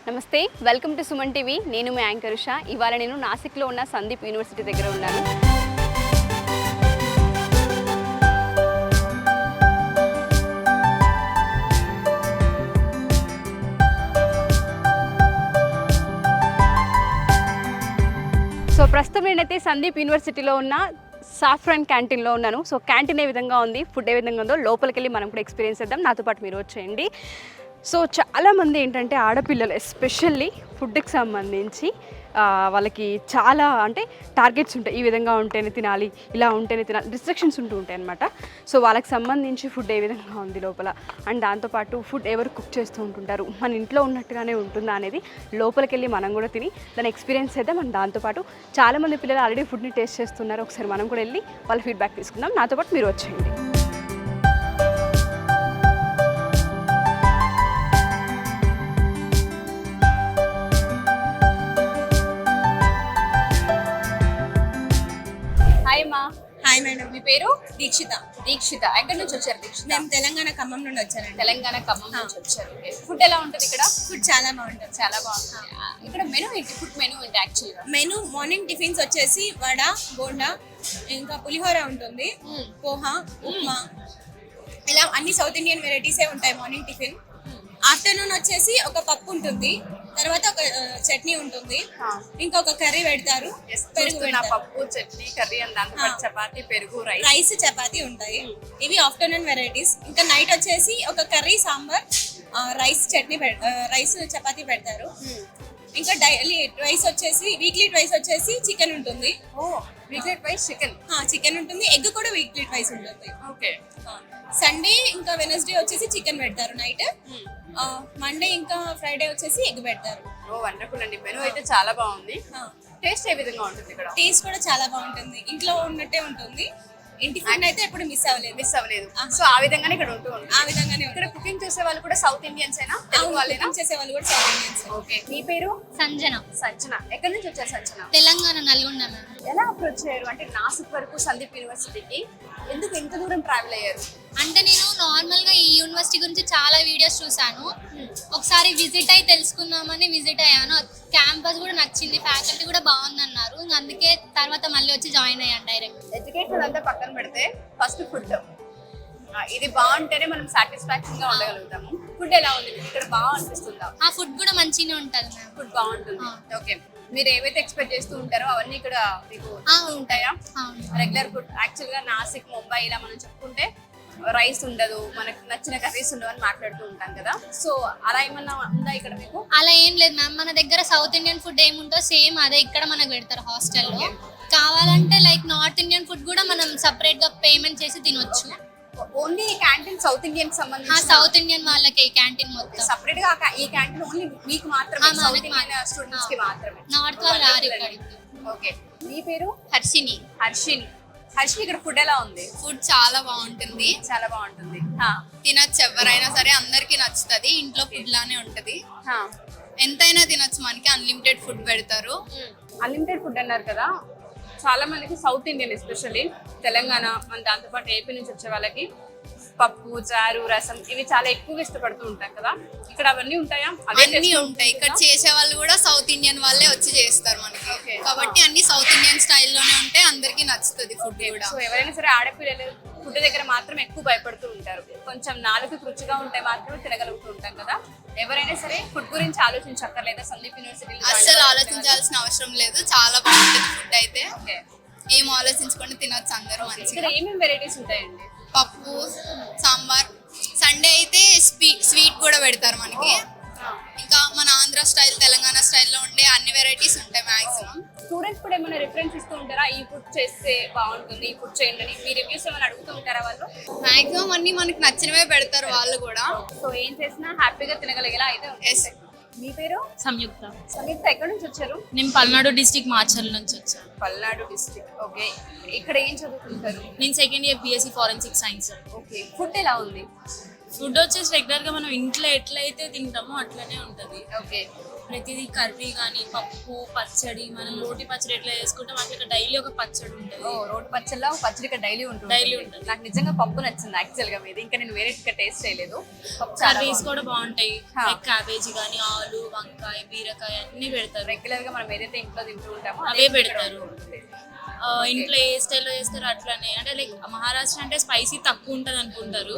నమస్తే, welcome to Suman TV. నేను మీ anchor Usha. ఇవాళ నేను నాసిక్లో ఉన్న సందీప్ యూనివర్సిటీ దగ్గర ఉన్నాను. సో ప్రస్తుతం నేనైతే సందీప్ యూనివర్సిటీలో ఉన్న సాఫ్రాన్ క్యాంటీన్లో ఉన్నాను. సో క్యాంటీన్ ఏ విధంగా ఉంది, ఫుడ్ ఏ విధంగా ఉందో లోపలికి వెళ్ళి మనం కూడా ఎక్స్పీరియన్స్ చేద్దాం. నాతో పాటు మీరు వచ్చేయండి. సో చాలామంది ఏంటంటే ఆడపిల్లలు ఎస్పెషల్లీ ఫుడ్కి సంబంధించి వాళ్ళకి చాలా అంటే టార్గెట్స్ ఉంటాయి. ఈ విధంగా ఉంటేనే తినాలి, ఇలా ఉంటేనే తినాలి, రిస్ట్రిక్షన్స్ ఉంటూ ఉంటాయి అన్నమాట. సో వాళ్ళకి సంబంధించి ఫుడ్ ఏ విధంగా ఉంది లోపల, అండ్ దాంతోపాటు ఫుడ్ ఎవరు కుక్ చేస్తూ ఉంటుంటారు, మన ఇంట్లో ఉన్నట్టుగానే ఉంటుందా అనేది లోపలికి వెళ్ళి మనం కూడా తిని దాన్ని ఎక్స్పీరియన్స్ చేద్దాం. అండ్ దాంతోపాటు చాలామంది పిల్లలు ఆల్రెడీ ఫుడ్ని టేస్ట్ చేస్తున్నారు. ఒకసారి మనం కూడా వెళ్ళి వాళ్ళ ఫీడ్బ్యాక్ తీసుకుందాం. నాతో పాటు మీరు వచ్చేయండి. హాయ్ మా. Hi madam. మీ పేరు? దీక్షిత. దీక్షిత. ఎక్కడి నుంచి వచ్చారు దీక్షిత? మేము తెలంగాణ ఖమ్మం నుండి వచ్చానండి. తెలంగాణ ఖమ్మం నుంచి వచ్చారు. ఫుడ్ ఎలా ఉంటుంది ఇక్కడ? ఫుడ్ చాలా బాగుంటుంది. చాలా బాగుంటుంది. ఇక్కడ మెనూ ఏంటి? ఫుడ్ మెనూ ఏంటి యాక్చువల్గా? మెనూ మార్నింగ్ టిఫిన్స్ వచ్చేసి వడ, బోండా, ఇంకా పులిహోర ఉంటుంది, పోహా, ఉప్మా, ఇలా అన్ని సౌత్ ఇండియన్ వెరైటీసే ఉంటాయి మార్నింగ్ టిఫిన్. ఆఫ్టర్నూన్ వచ్చేసి ఒక పప్పు ఉంటుంది, తర్వాత ఒక చట్నీ ఉంటుంది, ఇంకా ఒక కర్రీ పెడతారు, పెరుగు, పప్పు, చట్నీ, కర్రీ, అండ్ దాంతో చపాతీ, పెరుగు, రైస్, చపాతీ ఉంటాయి. ఇవి ఆఫ్టర్నూన్ వెరైటీస్. ఇంకా నైట్ వచ్చేసి ఒక curry, sambar, rice, chutney, rice, chapati పెడతారు. ఇంకా డైలీ ట్వైస్ వచ్చేసి వీక్లీ ట్వైస్ వచ్చేసి చికెన్ ఉంటుంది. వీక్లీ ట్వైస్ చికెన్ ఉంటుంది. ఎగ్ కూడా వీక్లీ ట్వైస్ ఉంటుంది. ఓకే. సండే ఇంకా వెనస్డే వచ్చేసి చికెన్ పెడతారు నైట్. మండే ఇంకా ఫ్రైడే వచ్చేసి ఎగ్ పెడతారు. ఓ వండర్ఫుల్ అండి. మెనూ అయితే చాలా బాగుంది. టేస్ట్ ఏ విధంగా ఉంటుంది ఇక్కడ? టేస్ట్ కూడా చాలా బాగుంటుంది. ఇంట్లో ఉన్నట్టే ఉంటుంది. ఇంటి ఫుడ్ అయితే ఎప్పుడు మిస్ అవ్వలేదు. సో ఆ విధంగానే ఇక్కడ ఉంటుంది. ఆ విధంగానే ఇక్కడ కుకింగ్ చేసే వాళ్ళు కూడా సౌత్ ఇండియన్స్ అయినా, తెలుగు వాళ్ళేనా? చేసే వాళ్ళు కూడా సౌత్ ఇండియన్స్. ఓకే. మీ పేరు? సంజన. సంజన. ఎక్కడి నుంచి వచ్చారు సంజన? తెలంగాణ, నల్గొండ. ఎలా అప్రోచ్ అయ్యారు? అంటే నాసిక్ వరకు సందీప్ యూనివర్సిటీకి ఎందుకు ఇంత దూరం ట్రావెల్ అయ్యారు? అంటే నేను నార్మల్ గా ఈ యూనివర్సిటీ గురించి చాలా వీడియోస్ చూసాను. ఒకసారి విజిట్ అయి తెలుసుకుందామని విజిట్ అయ్యాను. క్యాంపస్ కూడా నచ్చింది, ఫ్యాకల్టీ కూడా బాగుందన్నారు. అందుకే తర్వాత మళ్ళీ వచ్చి జాయిన్ అయ్యాను డైరెక్ట్. ఎడ్యుకేషన్ అంతా పక్కన పెడితే ఫస్ట్ ఫుడ్, ఇది బాగుంటేనే మనం సాటిస్ఫాక్షన్ గా ఉండగలుగుతాము. ఫుడ్ ఎలా ఉంది ఇక్కడ? బాగా అనిపిస్తుందా? ఆ ఫుడ్ కూడా మంచిగానే ఉంటుంది మ్యామ్. ఫుడ్ బాగుంటుంది. ఓకే. మీరు ఏవైతే ఎక్స్పెక్ట్ చేస్తూ ఉంటారో అవన్నీ ఇక్కడ మీకు ఉంటాయా? Regular food. యాక్చువల్ గా నాసిక్, ముంబై ఇలా మనం చెప్పుకుంటే రైస్ ఉండదు, మనకు నచ్చిన కర్రీస్ ఉండవు అని మాట్లాడుతూ ఉంటాం కదా. సో అలా ఏమన్నా ఉందా ఇక్కడ మీకు? అలా ఏం లేదు మ్యామ్. మన దగ్గర సౌత్ ఇండియన్ ఫుడ్ ఏముంటో సేమ్ అదే ఇక్కడ మనకు పెడతారు హాస్టల్లో. కావాలంటే లైక్ నార్త్ ఇండియన్ ఫుడ్ కూడా మనం సపరేట్ గా పేమెంట్ చేసి తినొచ్చు. ఓన్లీ క్యాంటీన్ సౌత్ ఇండియన్ సంబంధించి? సౌత్ ఇండియన్ వాళ్ళకి ఈ క్యాంటీన్ మొత్తం సపరేట్ గా. ఈ క్యాంటీన్ ఓన్లీ మీకు మాత్రమే, సౌత్ ఇండియన్ స్టూడెంట్స్ కి మాత్రమే. నార్త్ వాళ్ళు రారు ఇక్కడికి. ఓకే. మీ పేరు? హర్షిని. హర్షిని. హర్షిని, ఇక్కడ ఫుడ్ ఎలా ఉంది? ఫుడ్ చాలా బాగుంటుంది. చాలా బాగుంటుంది. తినచ్చు, ఎవరైనా సరే అందరికి నచ్చుతుంది. ఇంట్లో ఫుడ్ లానే ఉంటది, ఎంతైనా తినచ్చు. మనకి అన్లిమిటెడ్ ఫుడ్ పెడతారు. అన్లిమిటెడ్ ఫుడ్ అన్నారు కదా, చాలా మందికి సౌత్ ఇండియన్ ఎస్పెషల్లీ తెలంగాణ మన దాంతోపాటు ఏపీ నుంచి వచ్చే వాళ్ళకి పప్పు, చారు, రసం ఇవి చాలా ఎక్కువగా ఇష్టపడుతూ ఉంటాం కదా. ఇక్కడ అవన్నీ ఉంటాయా? అన్నీ ఉంటాయి. ఇక్కడ చేసే వాళ్ళు కూడా సౌత్ ఇండియన్ వాళ్ళే వచ్చి చేస్తారు మనకి. కాబట్టి అన్ని సౌత్ ఇండియన్ స్టైల్లోనే ఉంటాయి, అందరికి నచ్చుతుంది ఫుడ్ కూడా. సో ఎవరైనా సరే ఆడపిల్లలు ఫుడ్ దగ్గర మాత్రం ఎక్కువ భయపడుతూ ఉంటారు. కొంచెం నాలుగు రుచిగా ఉంటే మాత్రమే తినగలుగుతూ ఉంటాం కదా. ఎవరైనా సరే ఫుడ్ గురించి ఆలోచించక్కర్లేదా సందీప్ యూనివర్సిటీ? అస్సలు ఆలోచించాల్సిన అవసరం లేదు. చాలా బాగుంటుంది ఫుడ్ అయితే. ఏం ఆలోచించుకొని తినొచ్చు అందరూ మంచిగా. ఏమేమి వెరైటీస్ ఉంటాయండి? పప్పు, సాంబార్. సండే అయితే స్వీట్ కూడా పెడతారు మనకి. ఇంకా మన ఆంధ్ర స్టైల్, తెలంగాణ స్టైల్లో ఉండే అన్ని వెరైటీస్ ఉంటాయి మాక్సిమం. స్టూడెంట్స్ కూడా ఏమైనా రిఫరెన్స్ ఇస్తూ ఉంటారా? ఈ ఫుడ్ చేస్తే బాగుంటుంది, ఈ ఫుడ్ చేయండి అని మీ రివ్యూస్ ఏమైనా అడుగుతూ ఉంటారా వాళ్ళు? మాక్సిమం అన్ని మనకి నచ్చినవే పెడతారు వాళ్ళు కూడా. సో ఏం చేసినా హ్యాపీగా తినగలిగేలా అయితే ఉంటుంది. మీ పేరు? సంయుక్త. సంయుక్త. ఎక్కడి నుంచి వచ్చారు? నేను పల్నాడు డిస్ట్రిక్ట్ మార్చల్ నుంచి వచ్చాను. పల్నాడు డిస్ట్రిక్ట్. ఓకే. ఇక్కడ ఏం చదువుతుంటారు? నేను second year BSc forensic science. Okay. Food ఎలా ఉంది? ఫుడ్ వచ్చేసి రెగ్యులర్ గా మనం ఇంట్లో ఎట్లయితే తింటామో అట్లనే ఉంటది. ఓకే. ప్రతిదీ కర్రీ కానీ పప్పు పచ్చడి, మనం రోటి పచ్చడి ఎట్లా చేసుకుంటాం అట్లా డైలీ ఒక పచ్చడి ఉంటుంది. ఓ రోటి పచ్చళ్ళ పచ్చడి ఇక్కడ డైలీ ఉంటుంది. డైలీ ఉంటుంది. నాకు నిజంగా పప్పు నచ్చింది యాక్చువల్ గా మీది. ఇంకా నేను వేరే ఇక్కడ టేస్ట్ చేయలేదు. పప్పు చాలా కర్రీస్ కూడా బాగుంటాయి. హా. క్యాబేజీ కానీ ఆలు వంకాయ బీరకాయ అన్ని పెడతారు. రెగ్యులర్ గా మనం ఏదైతే ఇంట్లో తింటూ ఉంటామో అవే ఇక్కడ పెడతారు. ఉంటుంది. ఇంట్లో ఏ స్టైల్లో చేస్తారో అట్లానే. అంటే లైక్ మహారాష్ట్ర అంటే స్పైసీ తక్కువ ఉంటది అనుకుంటారు,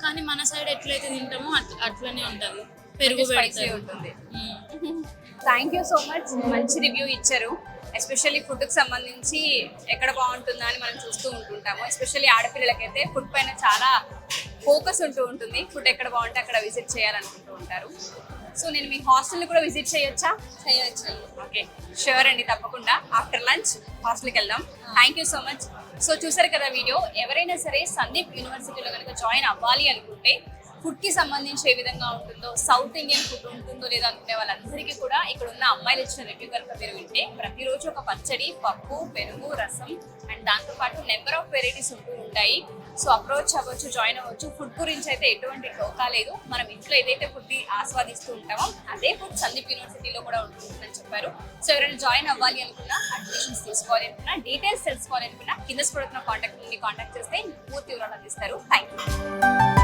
కానీ మన సైడ్ ఎట్లయితే తింటామో అట్లనే ఉంటది. పెరుగు స్పైసీ పెడతారు. ఉంటుంది. మ్మ్. థ్యాంక్ యూ సో మచ్, మంచి రివ్యూ ఇచ్చారు. ఎస్పెషల్లీ ఫుడ్కి సంబంధించి ఎక్కడ బాగుంటుందా అని మనం చూస్తూ ఉంటుంటాము. ఎస్పెషల్లీ ఆడపిల్లలకైతే ఫుడ్ పైన చాలా ఫోకస్ ఉంటూ ఉంటుంది. ఫుడ్ ఎక్కడ బాగుంటే అక్కడ విజిట్ చేయాలనుకుంటూ ఉంటారు. సో నేను మీ హాస్టల్ని కూడా విజిట్ చేయొచ్చా? చేయొచ్చు. ఓకే, షూర్ అండి, తప్పకుండా ఆఫ్టర్ లంచ్ హాస్టల్కి వెళ్దాం. Thank you so much. So చూసారు కదా వీడియో. ఎవరైనా సరే సందీప్ యూనివర్సిటీలో కనుక జాయిన్ అవ్వాలి అనుకుంటే ఫుడ్కి సంబంధించి ఏ విధంగా ఉంటుందో, సౌత్ ఇండియన్ ఫుడ్ ఉంటుందో లేదో అనుకునే వాళ్ళందరికీ కూడా ఇక్కడ ఉన్న అమ్మాయిలు ఇచ్చిన రివ్యూ కనుక మీరు వింటే ప్రతిరోజు ఒక పచ్చడి, పప్పు, పెరుగు, రసం అండ్ దాంతోపాటు నెంబర్ ఆఫ్ వెరైటీస్ ఉంటూ ఉంటాయి. సో అప్రోచ్ అవ్వచ్చు, జాయిన్ అవ్వచ్చు. ఫుడ్ గురించి అయితే ఎటువంటి టోకా లేదు. మనం ఇంట్లో ఏదైతే ఫుడ్ ఆస్వాదిస్తూ ఉంటామో అదే ఫుడ్ సందీప్ యూనివర్సిటీలో కూడా ఉంటుందని చెప్పారు. సో ఎవరైనా జాయిన్ అవ్వాలి అనుకున్నా, అడ్మిషన్స్ తీసుకోవాలి అనుకున్నా, డీటెయిల్స్ తెలుసుకోవాలి అనుకున్నా కింద పడుతున్న కాంటాక్ట్ నుండి కాంటాక్ట్ చేస్తే పూర్తి వివరాలు అందిస్తారు. Thank you.